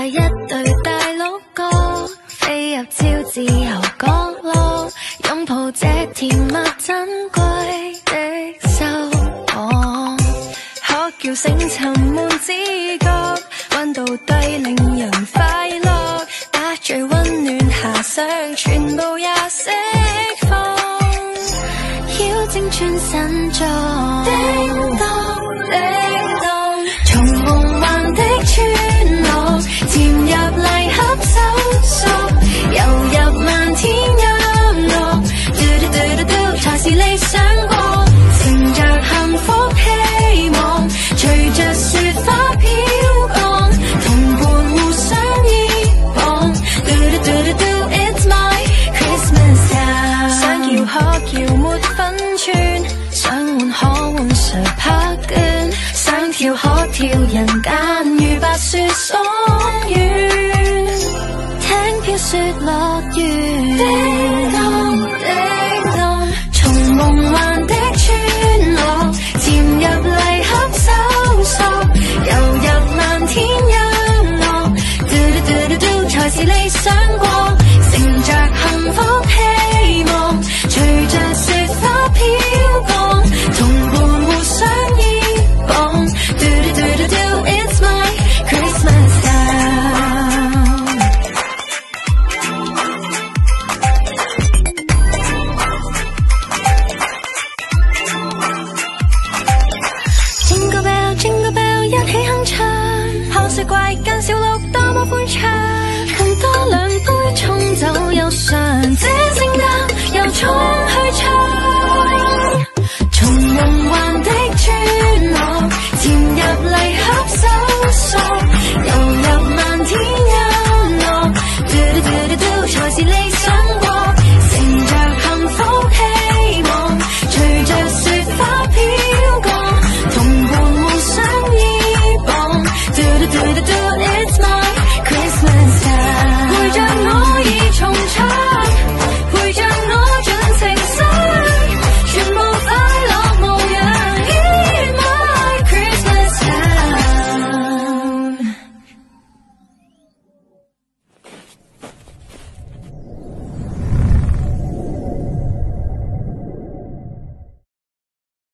帶一對大鹿角，飛入超自由角落，擁抱這甜蜜珍貴的收穫，可叫星塵滿知覺，溫度低令人快樂，把最溫暖遐想全部也釋放，妖精穿身裝，叮當叮當，從夢幻的村落潛入禮盒搜索，遊入漫天音樂，嘟嘟嘟嘟嘟才是理想國，乘着幸福希望，隨着雪花飄降，同伴互相依傍，嘟嘟嘟嘟嘟 It's my Christmas time， 想叫可叫沒分寸，想換可換誰拍卷，想跳可跳人間如白雪鬆軟，聽飄雪樂園，叮當叮當，從夢幻的村落潛入禮盒搜索，遊入漫天音樂，嘟嘟嘟嘟嘟才是理想